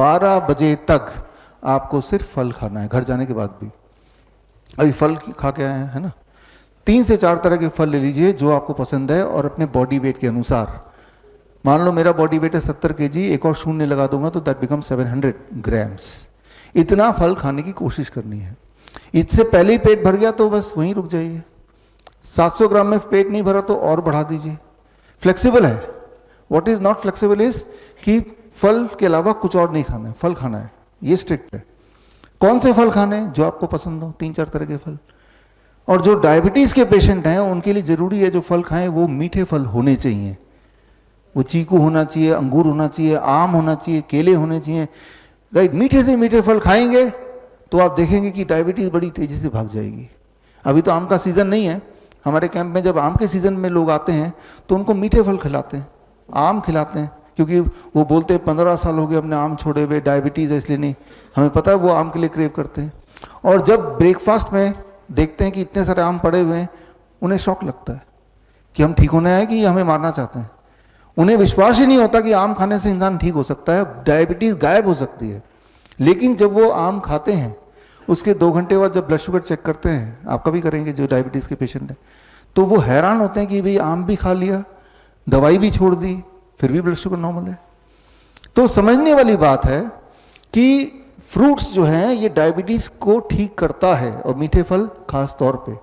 12 बजे तक आपको सिर्फ फल खाना है, घर जाने के बाद भी। अभी फल खा के आए हैं, है ना? 3 से 4 तरह के फल ले लीजिए जो आपको पसंद है, और अपने बॉडी वेट के अनुसार। मान लो मेरा बॉडी वेट है 70 kg, एक और शून्य लगा दूंगा तो दैट बिकम 700 ग्राम्स। इतना फल खाने की कोशिश करनी है। इससे पहले ही पेट भर गया तो बस वहीं रुक जाइए। 700 ग्राम में पेट नहीं भरा तो और बढ़ा दीजिए। फ्लेक्सिबल है। What is not flexible is कि फल के अलावा कुछ और नहीं खाना है, फल खाना है, ये स्ट्रिक्ट है। कौन से फल खाने हैं? जो आपको पसंद हो, 3-4 तरह के फल। और जो डायबिटीज के पेशेंट हैं उनके लिए जरूरी है जो फल खाएं वो मीठे फल होने चाहिए। वो चीकू होना चाहिए, अंगूर होना चाहिए, आम होना चाहिए, केले होने चाहिए, राइट? मीठे से मीठे फल खाएंगे तो आप देखेंगे कि डायबिटीज बड़ी तेजी से भाग जाएगी। अभी तो आम का सीजन नहीं है। हमारे कैंप में जब आम के सीजन में लोग आते हैं तो उनको मीठे फल खिलाते हैं, आम खिलाते हैं, क्योंकि वो बोलते हैं 15 साल हो गए हमने आम छोड़े हुए, डायबिटीज है इसलिए नहीं। हमें पता है वो आम के लिए क्रेव करते हैं। और जब ब्रेकफास्ट में देखते हैं कि इतने सारे आम पड़े हुए हैं, उन्हें शौक लगता है कि हम ठीक होने आए कि हमें मारना चाहते हैं। उन्हें विश्वास ही नहीं होता कि आम खाने से इंसान ठीक हो सकता है, डायबिटीज गायब हो सकती है। लेकिन जब वो आम खाते हैं उसके 2 घंटे बाद जब ब्लड शुगर चेक करते हैं, आप कभी करेंगे जो डायबिटीज के पेशेंट हैं, तो वो हैरान होते हैं कि भाई आम भी खा लिया, दवाई भी छोड़ दी, फिर भी ब्लड शुगर नॉर्मल है। तो समझने वाली बात है कि फ्रूट्स जो हैं ये डायबिटीज को ठीक करता है, और मीठे फल खास तौर पे।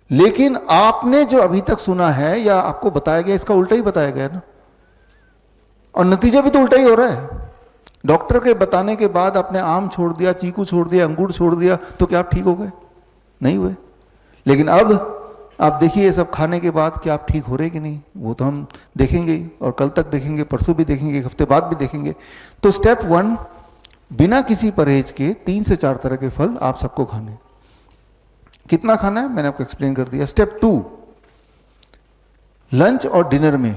लेकिन आपने जो अभी तक सुना है या आपको बताया गया, इसका उल्टा ही बताया गया ना, और नतीजा भी तो उल्टा ही हो रहा है। डॉक्टर के बताने के बाद आपने आम छोड़ दिया, चीकू छोड़ दिया, अंगूर छोड़ दिया, तो क्या आप ठीक हो गए? नहीं हुए। लेकिन अब आप देखिए ये सब खाने के बाद क्या आप ठीक हो रहे कि नहीं, वो तो हम देखेंगे ही, और कल तक देखेंगे, परसों भी देखेंगे, एक हफ्ते बाद भी देखेंगे। तो स्टेप 1, बिना किसी परहेज के 3 से 4 तरह के फल आप सबको खाने। कितना खाना है मैंने आपको एक्सप्लेन कर दिया। स्टेप 2, लंच और डिनर में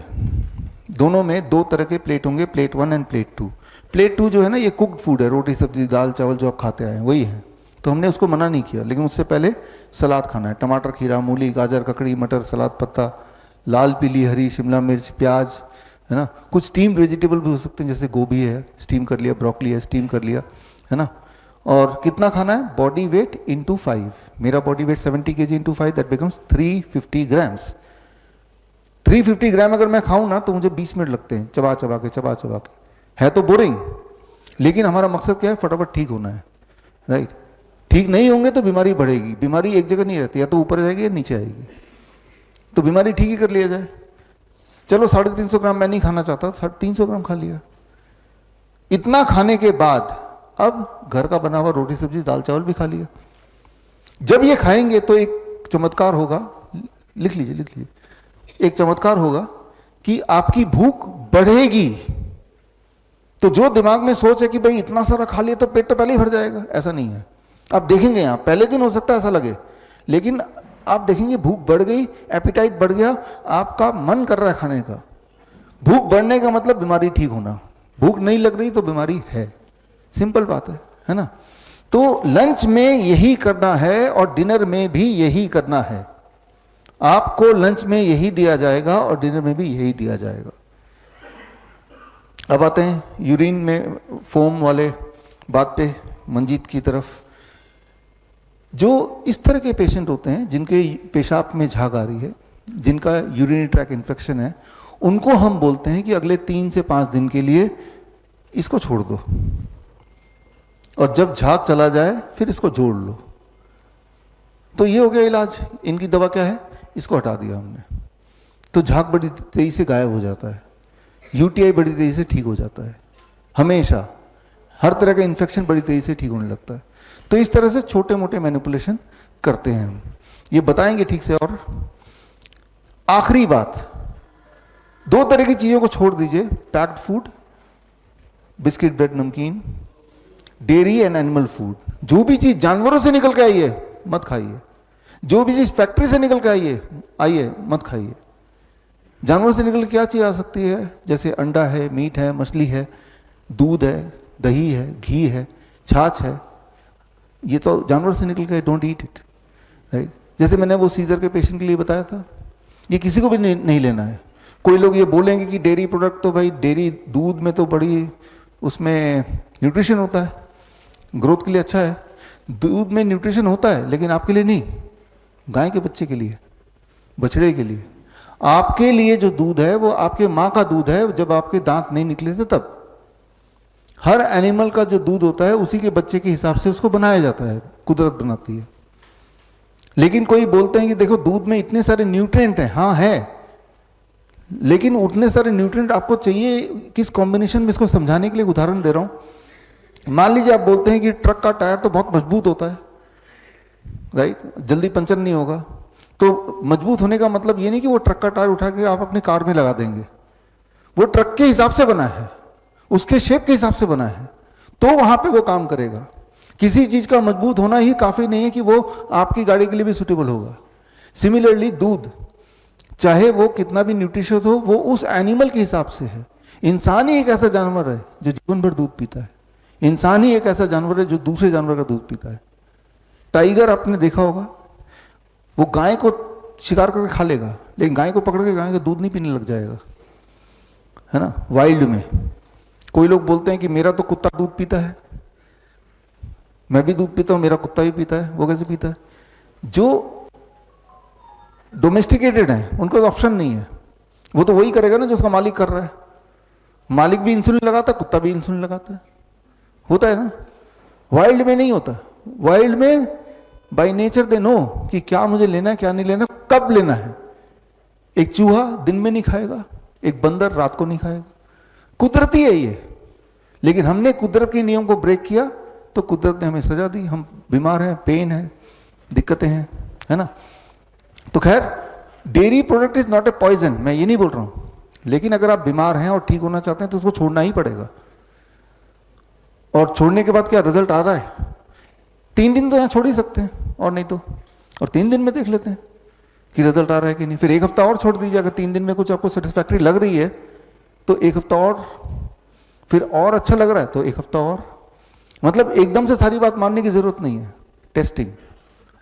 दोनों में 2 तरह के प्लेट होंगे, प्लेट 1 एंड प्लेट 2। प्लेट 2 जो है ना, ये कुक्ड फूड है, रोटी सब्जी दाल चावल जो आप खाते आए हैं वही है, तो हमने उसको मना नहीं किया। लेकिन उससे पहले सलाद खाना है, टमाटर, खीरा, मूली, गाजर, ककड़ी, मटर, सलाद पत्ता, लाल, पीली, हरी, शिमला मिर्च, प्याज, है ना। कुछ स्टीम्ड वेजिटेबल भी हो सकते हैं, जैसे गोभी है स्टीम कर लिया, ब्रोकली है स्टीम कर लिया, है ना। और कितना खाना है? Body weight into 5। मेरा body weight 70 kg into 5, that becomes 350 grams. 350 ग्राम अगर मैं खाऊं ना तो मुझे 20 मिनट लगते हैं, चबा चबा के। है तो बोरिंग, लेकिन हमारा मकसद क्या है? फटाफट ठीक होना है, राइट। ठीक नहीं होंगे तो बीमारी बढ़ेगी। बीमारी एक जगह नहीं रहती, या तो ऊपर जाएगी या नीचे आएगी। तो बीमारी ठीक ही कर लिया जाए। चलो 350 ग्राम मैं नहीं खाना चाहता, 300 ग्राम खा लिया। इतना खाने के बाद अब घर का बना हुआ रोटी सब्जी दाल चावल भी खा लिया। जब ये खाएंगे तो एक चमत्कार होगा, लिख लीजिए, एक चमत्कार होगा कि आपकी भूख बढ़ेगी। तो जो दिमाग में सोच है कि भाई इतना सारा खा लिया तो पेट तो पहले ही भर जाएगा, ऐसा नहीं है। आप देखेंगे यहाँ पहले दिन हो सकता है ऐसा लगे, लेकिन आप देखेंगे भूख बढ़ गई, एपिटाइट बढ़ गया, आपका मन कर रहा है खाने का। भूख बढ़ने का मतलब बीमारी ठीक होना। भूख नहीं लग रही तो बीमारी है, सिंपल बात है ना। तो लंच में यही करना है और डिनर में भी यही करना है। आपको लंच में यही दिया जाएगा और डिनर में भी यही दिया जाएगा। अब आते हैं यूरिन में फोम वाले बात पे, मंजीत की तरफ। जो इस तरह के पेशेंट होते हैं जिनके पेशाब में झाग आ रही है, जिनका यूरिनरी ट्रैक इन्फेक्शन है, उनको हम बोलते हैं कि अगले 3 से 5 दिन के लिए इसको छोड़ दो, और जब झाग चला जाए फिर इसको जोड़ लो। तो ये हो गया इलाज। इनकी दवा क्या है? इसको हटा दिया हमने, तो झाग बड़ी तेजी से गायब हो जाता है, यूटीआई बड़ी तेजी से ठीक हो जाता है। हमेशा हर तरह का इन्फेक्शन बड़ी तेजी से ठीक होने लगता है। तो इस तरह से छोटे मोटे मैनिपुलेशन करते हैं हम, ये बताएंगे ठीक से। और आखिरी बात, 2 तरह की चीजों को छोड़ दीजिए, पैक्ड फूड, बिस्किट, ब्रेड, नमकीन, डेयरी एंड एनिमल फूड। जो भी चीज जानवरों से निकल के आई है मत खाइए, जो भी चीज फैक्ट्री से निकल के आई है मत खाइए। जानवरों से निकल के क्या चीज आ सकती है? जैसे अंडा है, मीट है, मछली है, दूध है, दही है, घी है, छाछ है, ये तो जानवर से निकल के, डोंट ईट इट, राइट। जैसे मैंने वो सीजर के पेशेंट के लिए बताया था, ये किसी को भी नहीं लेना है। कोई लोग ये बोलेंगे कि डेयरी प्रोडक्ट तो भाई डेयरी दूध में तो बड़ी उसमें न्यूट्रिशन होता है, ग्रोथ के लिए अच्छा है। दूध में न्यूट्रिशन होता है लेकिन आपके लिए नहीं, गाय के बच्चे के लिए, बछड़े के लिए। आपके लिए जो दूध है वो आपके माँ का दूध है, जब आपके दांत नहीं निकले थे तब। हर एनिमल का जो दूध होता है उसी के बच्चे के हिसाब से उसको बनाया जाता है, कुदरत बनाती है। लेकिन कोई बोलते हैं कि देखो दूध में इतने सारे न्यूट्रिएंट हैं, हाँ है, लेकिन उतने सारे न्यूट्रिएंट आपको चाहिए किस कॉम्बिनेशन में, इसको समझाने के लिए उदाहरण दे रहा हूं। मान लीजिए आप बोलते हैं कि ट्रक का टायर तो बहुत मजबूत होता है, राइट, जल्दी पंचर नहीं होगा। तो मजबूत होने का मतलब ये नहीं कि वो ट्रक का टायर उठा के आप अपनी कार में लगा देंगे। वो ट्रक के हिसाब से बना है, उसके शेप के हिसाब से बना है, तो वहां पे वो काम करेगा। किसी चीज का मजबूत होना ही काफी नहीं है कि वो आपकी गाड़ी के लिए भी सुटेबल होगा। सिमिलरली दूध, चाहे वो कितना भी न्यूट्रिशियस हो, वो उस एनिमल के हिसाब से है। इंसान ही एक ऐसा जानवर है जो जीवन भर दूध पीता है। इंसान ही एक ऐसा जानवर है जो दूसरे जानवर का दूध पीता है। टाइगर आपने देखा होगा, वो गाय को शिकार करके खा लेगा, लेकिन गाय को पकड़ के गाय का दूध नहीं पीने लग जाएगा, है ना, वाइल्ड में। कोई लोग बोलते हैं कि मेरा तो कुत्ता दूध पीता है, मैं भी दूध पीता हूं, मेरा कुत्ता भी पीता है। वो कैसे पीता है? जो डोमेस्टिकेटेड है उनको तो ऑप्शन नहीं है, वो तो वही करेगा ना जो उसका मालिक कर रहा है। मालिक भी इंसुलिन लगाता है, कुत्ता भी इंसुलिन लगाता है, होता है ना। वाइल्ड में नहीं होता। वाइल्ड में बाय नेचर दे नो कि क्या मुझे लेना है, क्या नहीं लेना, कब लेना है। एक चूहा दिन में नहीं खाएगा, एक बंदर रात को नहीं खाएगा। कुदरती है ये, लेकिन हमने कुदरत के नियम को ब्रेक किया तो कुदरत ने हमें सजा दी। हम बीमार हैं, पेन है, दिक्कतें हैं, है ना। तो खैर, dairy product is not a poison, मैं ये नहीं बोल रहा हूं, लेकिन अगर आप बीमार हैं और ठीक होना चाहते हैं तो उसको छोड़ना ही पड़ेगा। और छोड़ने के बाद क्या रिजल्ट आ रहा है? 3 दिन तो यहां छोड़ ही सकते हैं, और नहीं तो और 3 दिन में देख लेते हैं कि रिजल्ट आ रहा है कि नहीं। फिर 1 हफ्ता और छोड़ दीजिए, अगर 3 दिन में कुछ आपको सेटिस्फैक्ट्री लग रही है तो 1 हफ्ता और, फिर और अच्छा लग रहा है तो 1 हफ्ता और। मतलब एकदम से सारी बात मानने की जरूरत नहीं है, टेस्टिंग,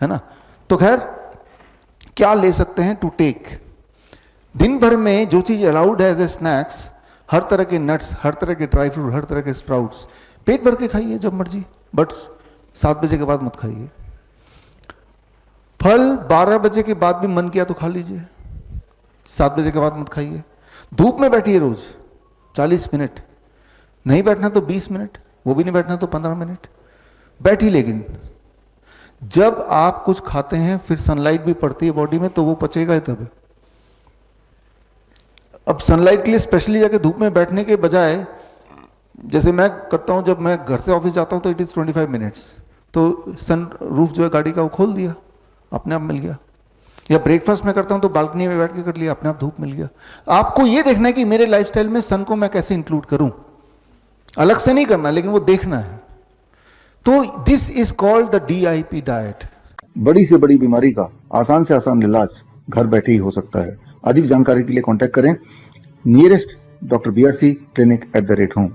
है ना। तो खैर, क्या ले सकते हैं टू टेक? दिन भर में जो चीज अलाउड है एज ए स्नैक्स, हर तरह के नट्स, हर तरह के ड्राई फ्रूट, हर तरह के स्प्राउट्स, पेट भर के खाइए जब मर्जी, बट 7 बजे के बाद मत खाइए। फल 12 बजे के बाद भी मन किया तो खा लीजिए, 7 बजे के बाद मत खाइए। धूप में बैठिए रोज 40 मिनट, नहीं बैठना तो 20 मिनट, वो भी नहीं बैठना तो 15 मिनट बैठी। लेकिन जब आप कुछ खाते हैं फिर सनलाइट भी पड़ती है बॉडी में, तो वो पचेगा ही तब। अब सनलाइट के लिए स्पेशली जाके धूप में बैठने के बजाय, जैसे मैं करता हूं, जब मैं घर से ऑफिस जाता हूं तो इट इज 25 मिनट्स, तो सन रूफ जो है गाड़ी का वो खोल दिया, अपने आप मिल गया। या ब्रेकफास्ट में करता हूं तो बालकनी में बैठ के कर लिया, अपने आप धूप मिल गया। आपको ये देखना है कि मेरे लाइफस्टाइल में सन को मैं कैसे इंक्लूड करूं, अलग से नहीं करना, लेकिन वो देखना है। तो this is called the DIP diet. बड़ी से बड़ी बीमारी का आसान से आसान इलाज घर बैठे ही हो सकता है। अधिक जानकारी के लिए कांटेक्ट करें nearest doctor BRC clinic @ home।